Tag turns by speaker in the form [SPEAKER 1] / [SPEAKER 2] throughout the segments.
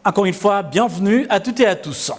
[SPEAKER 1] Encore une fois, bienvenue à toutes et à tous.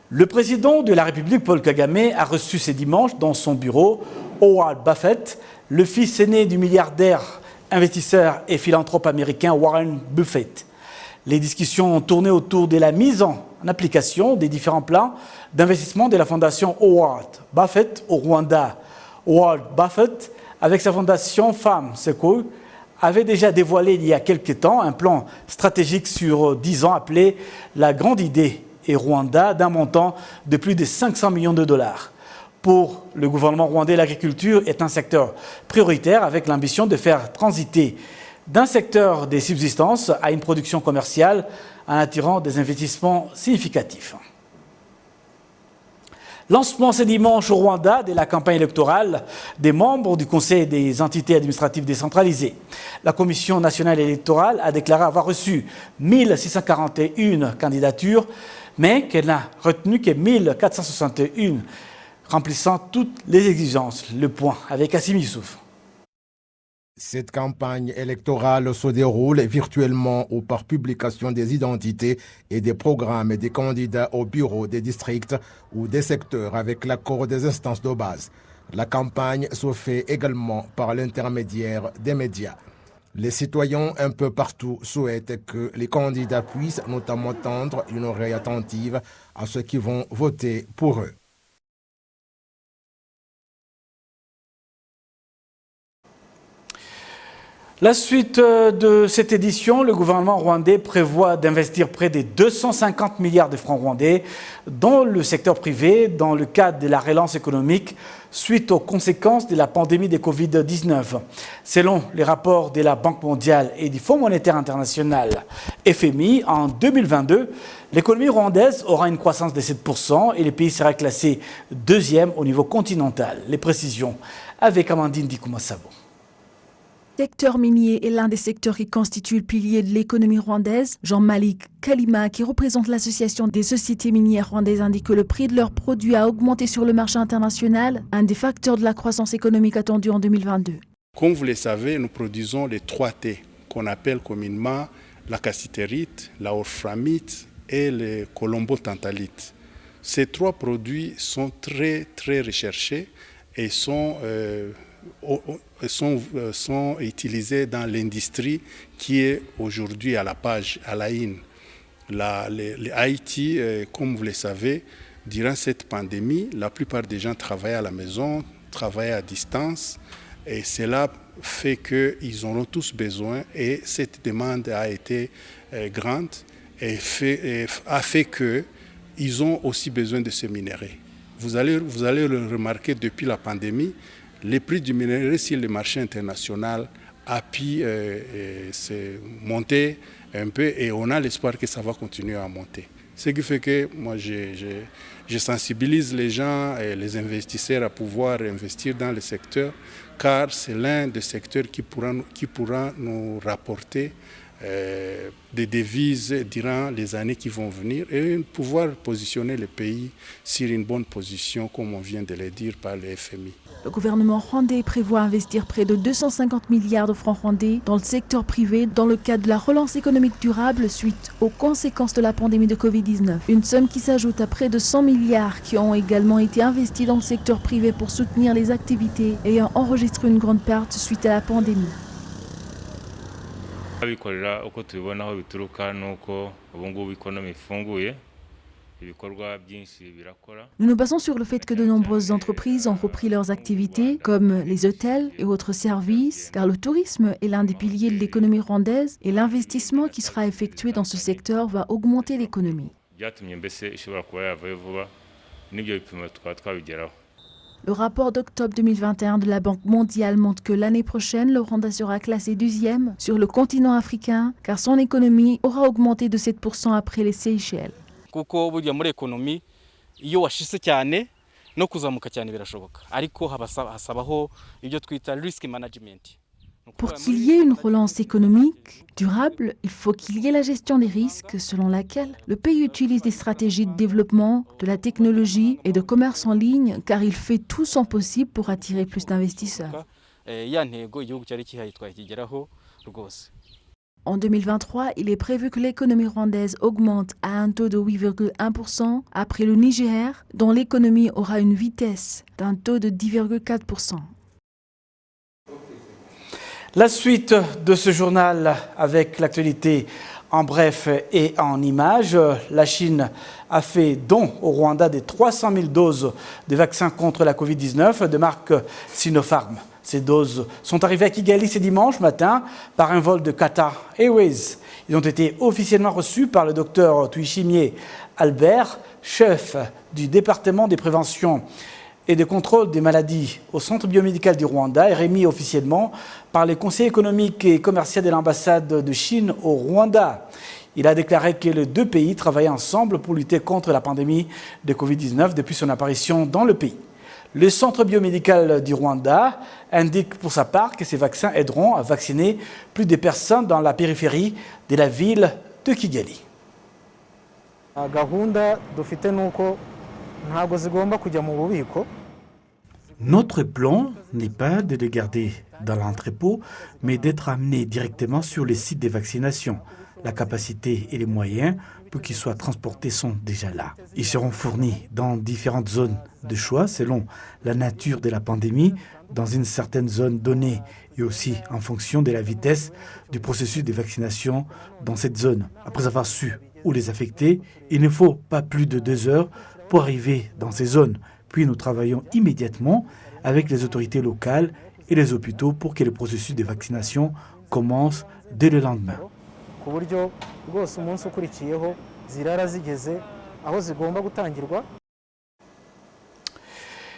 [SPEAKER 1] Le président de la République, Paul Kagame, a reçu ce dimanche dans son bureau Howard Buffett, le fils aîné du milliardaire, investisseur et philanthrope américain Warren Buffett. Les discussions ont tourné autour de la mise en application des différents plans d'investissement de la fondation Howard Buffett au Rwanda. Howard Buffett, avec sa fondation Femmes Secours, avait déjà dévoilé il y a quelque temps un plan stratégique sur 10 ans appelé la Grande Idée et Rwanda d'un montant de plus de 500 millions de dollars. Pour le gouvernement rwandais, l'agriculture est un secteur prioritaire avec l'ambition de faire transiter d'un secteur des subsistances à une production commerciale en attirant des investissements significatifs. Lancement ce dimanche au Rwanda de la campagne électorale des membres du Conseil des entités administratives décentralisées. La Commission nationale électorale a déclaré avoir reçu 1641 candidatures, mais qu'elle n'a retenu que 1461 remplissant toutes les exigences. Le point avec Assim Youssouf.
[SPEAKER 2] Cette campagne électorale se déroule virtuellement ou par publication des identités et des programmes des candidats au bureau des districts ou des secteurs avec l'accord des instances de base. La campagne se fait également par l'intermédiaire des médias. Les citoyens un peu partout souhaitent que les candidats puissent notamment tendre une oreille attentive à ceux qui vont voter pour eux.
[SPEAKER 1] La suite de cette édition, le gouvernement rwandais prévoit d'investir près de 250 milliards de francs rwandais dans le secteur privé dans le cadre de la relance économique suite aux conséquences de la pandémie de Covid-19. Selon les rapports de la Banque mondiale et du Fonds monétaire international FMI, en 2022, l'économie rwandaise aura une croissance de 7% et le pays sera classé deuxième au niveau continental. Les précisions avec Amandine Dikoumassabo.
[SPEAKER 3] Le secteur minier est l'un des secteurs qui constituent le pilier de l'économie rwandaise. Jean-Malik Kalima, qui représente l'association des sociétés minières rwandaises, indique que le prix de leurs produits a augmenté sur le marché international, un des facteurs de la croissance économique attendue en 2022.
[SPEAKER 4] Comme vous le savez, nous produisons les 3 T qu'on appelle communément la cassitérite, la wolframite et le colombo-tantalite. Ces 3 produits sont très recherchés et sont utilisés dans l'industrie qui est aujourd'hui à la page, à la une. Les Haïti, comme vous le savez, durant cette pandémie, la plupart des gens travaillent à la maison, travaillent à distance, et cela fait qu'ils en ont tous besoin, et cette demande a été grande et a fait qu'ils ont aussi besoin de ce minerai. Vous allez le remarquer depuis la pandémie, les prix du minerai sur le marché international a pu se monter un peu et on a l'espoir que ça va continuer à monter. Ce qui fait que moi je sensibilise les gens et les investisseurs à pouvoir investir dans le secteur car c'est l'un des secteurs qui pourra nous rapporter des devises durant les années qui vont venir et pouvoir positionner le pays sur une bonne position, comme on vient de le dire par le FMI.
[SPEAKER 3] Le gouvernement rwandais prévoit investir près de 250 milliards de francs rwandais dans le secteur privé dans le cadre de la relance économique durable suite aux conséquences de la pandémie de Covid-19. Une somme qui s'ajoute à près de 100 milliards qui ont également été investis dans le secteur privé pour soutenir les activités ayant enregistré une grande perte suite à la pandémie. Nous nous basons sur le fait que de nombreuses entreprises ont repris leurs activités, comme les hôtels et autres services, car le tourisme est l'un des piliers de l'économie rwandaise et l'investissement qui sera effectué dans ce secteur va augmenter l'économie. Le rapport d'octobre 2021 de la Banque mondiale montre que l'année prochaine, le Rwanda sera classé 2e sur le continent africain, car son économie aura augmenté de 7% après les Seychelles.
[SPEAKER 5] Kuko burya muri ekonomi iyo washise cyane no kuzamuka cyane birashoboka ariko hasabaho ibyo twita risk management.
[SPEAKER 3] Pour qu'il y ait une relance économique durable, il faut qu'il y ait la gestion des risques selon laquelle le pays utilise des stratégies de développement, de la technologie et de commerce en ligne car il fait tout son possible pour attirer plus d'investisseurs. En 2023, il est prévu que l'économie rwandaise augmente à un taux de 8,1% après le Niger, dont l'économie aura une vitesse d'un taux de 10,4%.
[SPEAKER 1] La suite de ce journal avec l'actualité en bref et en images. La Chine a fait don au Rwanda des 300 000 doses de vaccins contre la Covid-19 de marque Sinopharm. Ces doses sont arrivées à Kigali ce dimanche matin par un vol de Qatar Airways. Ils ont été officiellement reçus par le docteur Tuyishimiye Albert, chef du département des préventions et de contrôle des maladies au Centre biomédical du Rwanda et remis officiellement par les conseils économiques et commerciaux de l'ambassade de Chine au Rwanda. Il a déclaré que les deux pays travaillaient ensemble pour lutter contre la pandémie de Covid-19 depuis son apparition dans le pays. Le Centre biomédical du Rwanda indique pour sa part que ces vaccins aideront à vacciner plus de personnes dans la périphérie de la ville de Kigali. Notre plan n'est pas de les garder dans l'entrepôt, mais d'être amenés directement sur les sites de vaccination. La capacité et les moyens pour qu'ils soient transportés sont déjà là. Ils seront fournis dans différentes zones de choix selon la nature de la pandémie, dans une certaine zone donnée et aussi en fonction de la vitesse du processus de vaccination dans cette zone. Après avoir su où les affecter, il ne faut pas plus de 2 heures pour arriver dans ces zones. Puis nous travaillons immédiatement avec les autorités locales et les hôpitaux pour que le processus de vaccination commence dès le lendemain.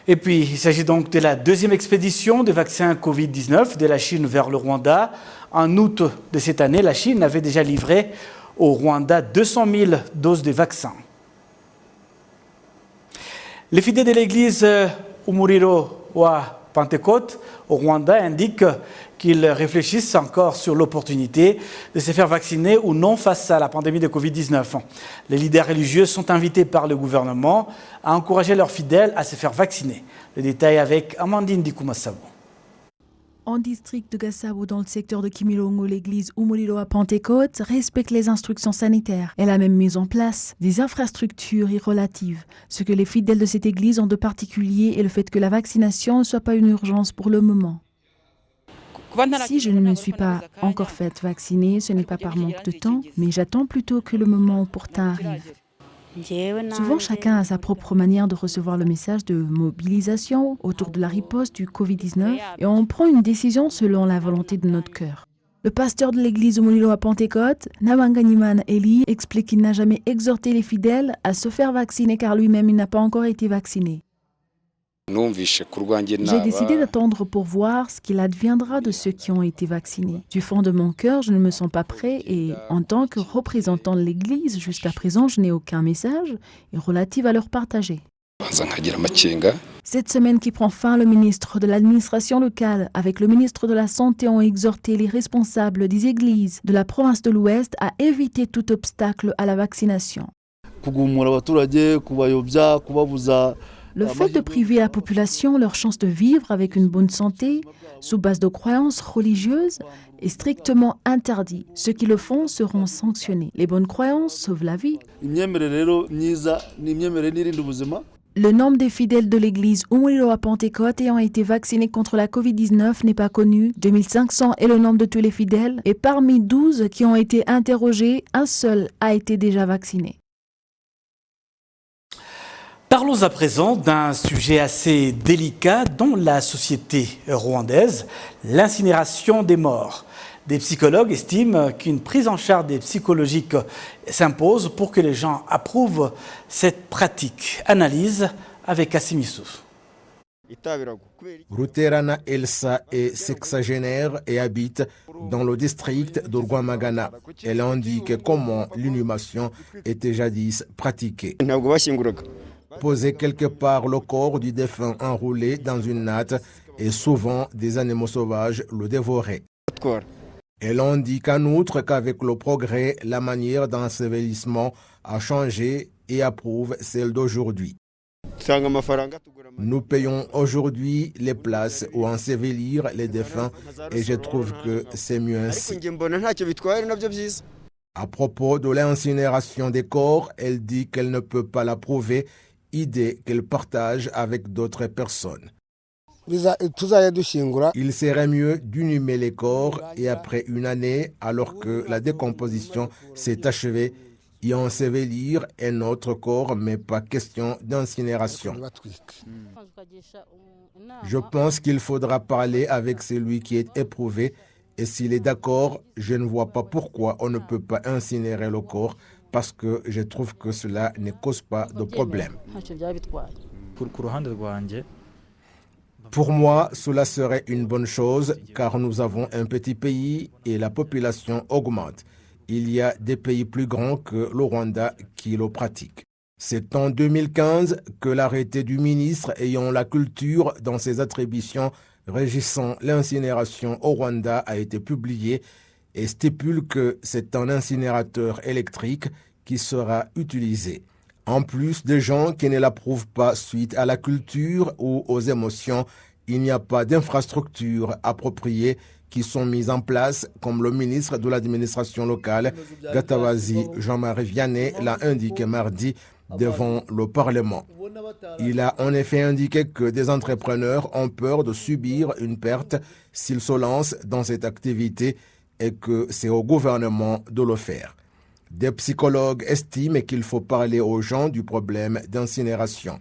[SPEAKER 1] Et puis, il s'agit donc de la deuxième expédition de vaccins Covid-19 de la Chine vers le Rwanda. En août de cette année, la Chine avait déjà livré au Rwanda 200 000 doses de vaccins. Les fidèles de l'église Umuriro wa Pentecôte au Rwanda indiquent qu'ils réfléchissent encore sur l'opportunité de se faire vacciner ou non face à la pandémie de Covid-19. Les leaders religieux sont invités par le gouvernement à encourager leurs fidèles à se faire vacciner. Le détail avec Amandine Dikumasabo.
[SPEAKER 3] En district de Gasabo, dans le secteur de Kimilongo, l'église Umuriro à Pentecôte respecte les instructions sanitaires. Elle a même mis en place des infrastructures irrelatives. Ce que les fidèles de cette église ont de particulier est le fait que la vaccination ne soit pas une urgence pour le moment. Si je ne me suis pas encore faite vacciner, ce n'est pas par manque de temps, mais j'attends plutôt que le moment opportun arrive. Souvent, chacun a sa propre manière de recevoir le message de mobilisation autour de la riposte du Covid-19 et on prend une décision selon la volonté de notre cœur. Le pasteur de l'église Umuriro à Pentecôte, Nabanganimana Eli, explique qu'il n'a jamais exhorté les fidèles à se faire vacciner car lui-même il n'a pas encore été vacciné. J'ai décidé d'attendre pour voir ce qu'il adviendra de ceux qui ont été vaccinés. Du fond de mon cœur, je ne me sens pas prêt et en tant que représentant de l'Église, jusqu'à présent, je n'ai aucun message relatif à leur partager. Cette semaine qui prend fin, le ministre de l'administration locale avec le ministre de la Santé ont exhorté les responsables des églises de la province de l'Ouest à éviter tout obstacle à la vaccination. Le fait de priver la population leur chance de vivre avec une bonne santé, sous base de croyances religieuses, est strictement interdit. Ceux qui le font seront sanctionnés. Les bonnes croyances sauvent la vie. Le nombre des fidèles de l'église Umuriro à Pentecôte ayant été vaccinés contre la Covid-19 n'est pas connu. 2500 est le nombre de tous les fidèles et parmi 12 qui ont été interrogés, un seul a été déjà vacciné.
[SPEAKER 1] Parlons à présent d'un sujet assez délicat dans la société rwandaise, l'incinération des morts. Des psychologues estiment qu'une prise en charge psychologique s'impose pour que les gens approuvent cette pratique. Analyse avec Kassim Youssouf.
[SPEAKER 2] Ruterana Elsa est sexagénaire et habite dans le district de Rwamagana. Elle indique comment l'inhumation était jadis pratiquée. Poser quelque part le corps du défunt enroulé dans une natte et souvent des animaux sauvages le dévoraient. Elle indique en outre qu'avec le progrès, la manière d'ensevelissement a changé et approuve celle d'aujourd'hui. Nous payons aujourd'hui les places ou ensevelir les défunts et je trouve que c'est mieux ainsi. À propos de l'incinération des corps, elle dit qu'elle ne peut pas l'approuver, idée qu'elle partage avec d'autres personnes. Il serait mieux d'inhumer les corps et après une année, alors que la décomposition s'est achevée, y ensevelir un autre corps, mais pas question d'incinération. Je pense qu'il faudra parler avec celui qui est éprouvé et s'il est d'accord, je ne vois pas pourquoi on ne peut pas incinérer le corps parce que je trouve que cela ne cause pas de problème. Pour moi, cela serait une bonne chose car nous avons un petit pays et la population augmente. Il y a des pays plus grands que le Rwanda qui le pratiquent. C'est en 2015 que l'arrêté du ministre ayant la culture dans ses attributions régissant l'incinération au Rwanda a été publié et stipule que c'est un incinérateur électrique qui sera utilisé. En plus des gens qui ne l'approuvent pas suite à la culture ou aux émotions, il n'y a pas d'infrastructures appropriées qui sont mises en place, comme le ministre de l'administration locale, Gatabazi Jean-Marie Vianney, l'a indiqué mardi devant le Parlement. Il a en effet indiqué que des entrepreneurs ont peur de subir une perte s'ils se lancent dans cette activité et que c'est au gouvernement de le faire. Des psychologues estiment qu'il faut parler aux gens du problème d'incinération.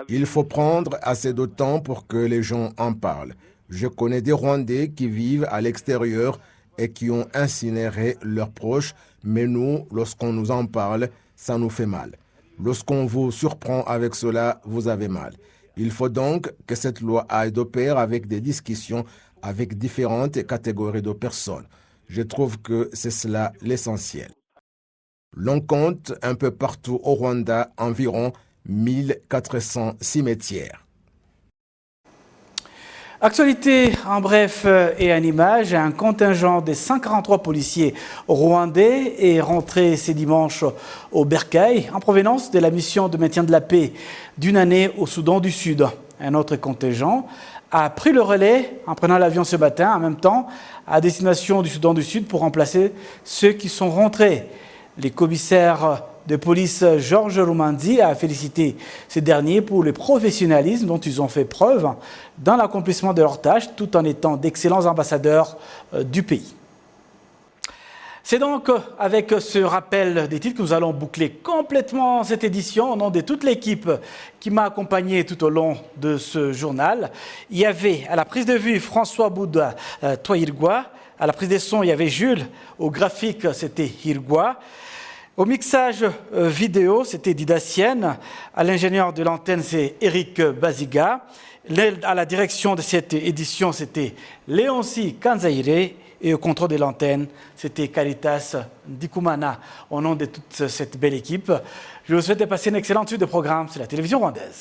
[SPEAKER 2] Il faut prendre assez de temps pour que les gens en parlent. Je connais des Rwandais qui vivent à l'extérieur et qui ont incinéré leurs proches, mais nous, lorsqu'on nous en parle, ça nous fait mal. Lorsqu'on vous surprend avec cela, vous avez mal. Il faut donc que cette loi aille de pair avec des discussions avec différentes catégories de personnes. Je trouve que c'est cela l'essentiel. L'on compte un peu partout au Rwanda environ 1400 cimetières.
[SPEAKER 1] Actualité en bref et en images, un contingent de 143 policiers rwandais est rentré ce dimanche au Bercail en provenance de la mission de maintien de la paix d'une année au Soudan du Sud. Un autre contingent a pris le relais en prenant l'avion ce matin, en même temps à destination du Soudan du Sud pour remplacer ceux qui sont rentrés. Les commissaires de police Georges Rumandi a félicité ces derniers pour le professionnalisme dont ils ont fait preuve dans l'accomplissement de leurs tâches tout en étant d'excellents ambassadeurs du pays. C'est donc avec ce rappel des titres que nous allons boucler complètement cette édition au nom de toute l'équipe qui m'a accompagné tout au long de ce journal. Il y avait à la prise de vue François Bouda Toyirgwa, à la prise des sons il y avait Jules, au graphique c'était Hirgwa. Au mixage vidéo, c'était Didacienne. À l'ingénieur de l'antenne, c'est Eric Baziga. À la direction de cette édition, c'était Léonci Kanzaire. Et au contrôle de l'antenne, c'était Caritas Ndikumana. Au nom de toute cette belle équipe, je vous souhaite de passer une excellente suite de programmes sur la télévision rwandaise.